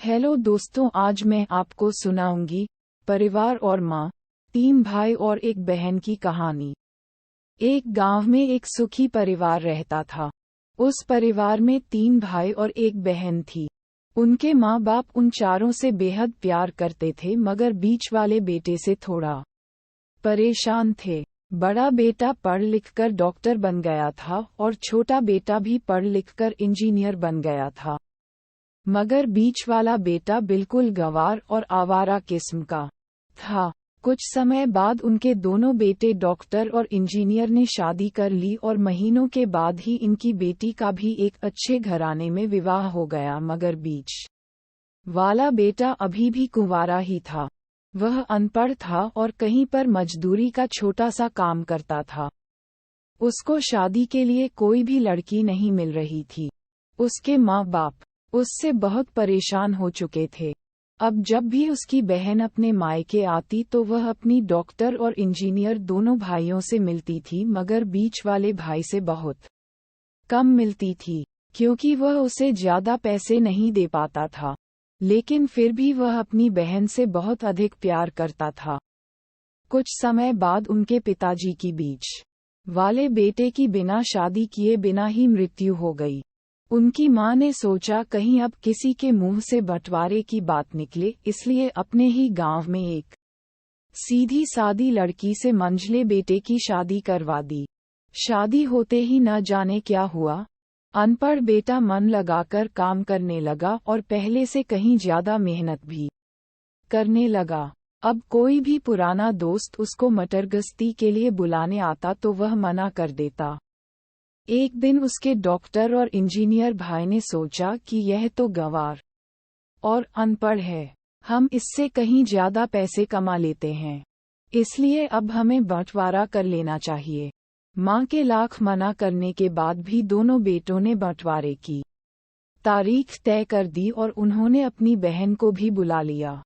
Hello दोस्तों, आज मैं आपको सुनाऊंगी परिवार और माँ, 3 भाई और एक बहन की कहानी। एक गांव में एक सुखी परिवार रहता था। उस परिवार में 3 भाई और एक बहन थी। उनके माँ बाप उन चारों से बेहद प्यार करते थे, मगर बीच वाले बेटे से थोड़ा परेशान थे। बड़ा बेटा पढ़ लिख कर डॉक्टर बन गया था और छोटा बेटा भी पढ़ लिख कर इंजीनियर बन गया था, मगर बीच वाला बेटा बिल्कुल गंवार और आवारा किस्म का था। कुछ समय बाद उनके दोनों बेटे डॉक्टर और इंजीनियर ने शादी कर ली और महीनों के बाद ही इनकी बेटी का भी एक अच्छे घराने में विवाह हो गया, मगर बीच वाला बेटा अभी भी कुंवारा ही था। वह अनपढ़ था और कहीं पर मजदूरी का छोटा सा काम करता था। उसको शादी के लिए कोई भी लड़की नहीं मिल रही थी। उसके माँ बाप उससे बहुत परेशान हो चुके थे। अब जब भी उसकी बहन अपने मायके आती तो वह अपनी डॉक्टर और इंजीनियर दोनों भाइयों से मिलती थी, मगर बीच वाले भाई से बहुत कम मिलती थी, क्योंकि वह उसे ज्यादा पैसे नहीं दे पाता था। लेकिन फिर भी वह अपनी बहन से बहुत अधिक प्यार करता था। कुछ समय बाद उनके पिताजी की बीच वाले बेटे की बिना शादी किए बिना ही मृत्यु हो गई। उनकी माँ ने सोचा कहीं अब किसी के मुंह से बंटवारे की बात निकले, इसलिए अपने ही गांव में एक सीधी सादी लड़की से मंझले बेटे की शादी करवा दी। शादी होते ही न जाने क्या हुआ, अनपढ़ बेटा मन लगाकर काम करने लगा और पहले से कहीं ज्यादा मेहनत भी करने लगा। अब कोई भी पुराना दोस्त उसको मटरगश्ती के लिए बुलाने आता तो वह मना कर देता। एक दिन उसके डॉक्टर और इंजीनियर भाई ने सोचा कि यह तो गंवार और अनपढ़ है, हम इससे कहीं ज्यादा पैसे कमा लेते हैं, इसलिए अब हमें बंटवारा कर लेना चाहिए। माँ के लाख मना करने के बाद भी दोनों बेटों ने बंटवारे की तारीख तय कर दी और उन्होंने अपनी बहन को भी बुला लिया।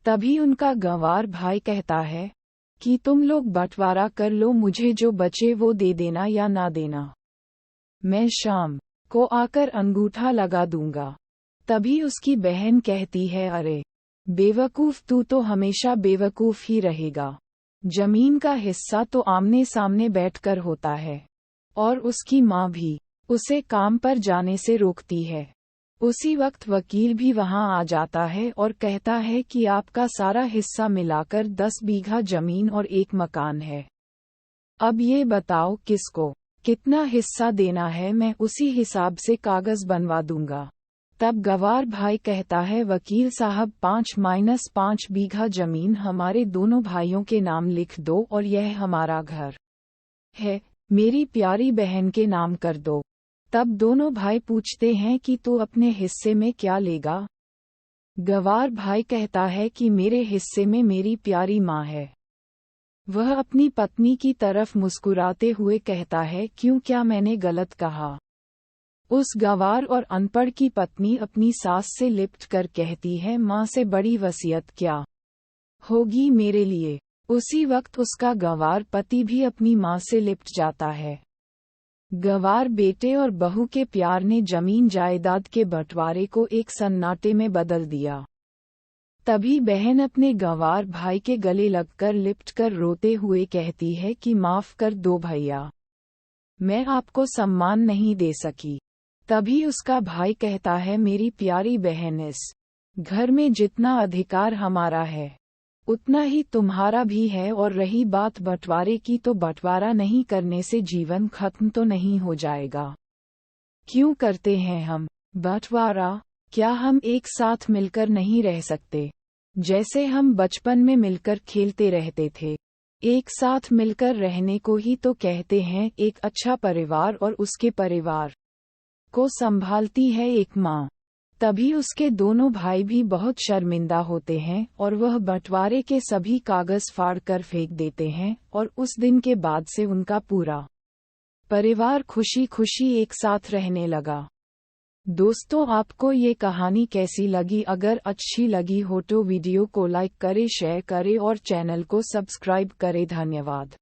तभी उनका गंवार भाई कहता है कि तुम लोग बंटवारा कर लो, मुझे जो बचे वो दे देना या ना देना, मैं शाम को आकर अंगूठा लगा दूंगा। तभी उसकी बहन कहती है, अरे बेवकूफ, तू तो हमेशा बेवकूफ ही रहेगा। जमीन का हिस्सा तो आमने सामने बैठकर होता है। और उसकी माँ भी उसे काम पर जाने से रोकती है। उसी वक्त वकील भी वहां आ जाता है और कहता है कि आपका सारा हिस्सा मिलाकर 10 बीघा जमीन और एक मकान है। अब ये बताओ किसको कितना हिस्सा देना है, मैं उसी हिसाब से कागज बनवा दूंगा। तब गंवार भाई कहता है, वकील साहब 5-5 बीघा जमीन हमारे दोनों भाइयों के नाम लिख दो और यह हमारा घर है, मेरी प्यारी बहन के नाम कर दो। तब दोनों भाई पूछते हैं कि तू अपने हिस्से में क्या लेगा। गंवार भाई कहता है कि मेरे हिस्से में मेरी प्यारी माँ है। वह अपनी पत्नी की तरफ मुस्कुराते हुए कहता है, क्यों, क्या मैंने गलत कहा। उस गंवार और अनपढ़ की पत्नी अपनी सास से लिपट कर कहती है, माँ से बड़ी वसीयत क्या होगी मेरे लिए। उसी वक्त उसका गंवार पति भी अपनी माँ से लिपट जाता है। गंवार बेटे और बहू के प्यार ने जमीन जायदाद के बंटवारे को एक सन्नाटे में बदल दिया। तभी बहन अपने गंवार भाई के गले लगकर लिपटकर रोते हुए कहती है कि माफ कर दो भैया, मैं आपको सम्मान नहीं दे सकी। तभी उसका भाई कहता है, मेरी प्यारी बहन, इस घर में जितना अधिकार हमारा है उतना ही तुम्हारा भी है, और रही बात बंटवारे की, तो बंटवारा नहीं करने से जीवन खत्म तो नहीं हो जाएगा। क्यों करते हैं हम बंटवारा? क्या हम एक साथ मिलकर नहीं रह सकते, जैसे हम बचपन में मिलकर खेलते रहते थे? एक साथ मिलकर रहने को ही तो कहते हैं एक अच्छा परिवार, और उसके परिवार को संभालती है एक माँ। तभी उसके दोनों भाई भी बहुत शर्मिंदा होते हैं और वह बंटवारे के सभी कागज फाड़कर फेंक देते हैं, और उस दिन के बाद से उनका पूरा परिवार खुशी खुशी एक साथ रहने लगा। दोस्तों, आपको ये कहानी कैसी लगी? अगर अच्छी लगी हो तो वीडियो को लाइक करें, शेयर करें और चैनल को सब्सक्राइब करें। धन्यवाद।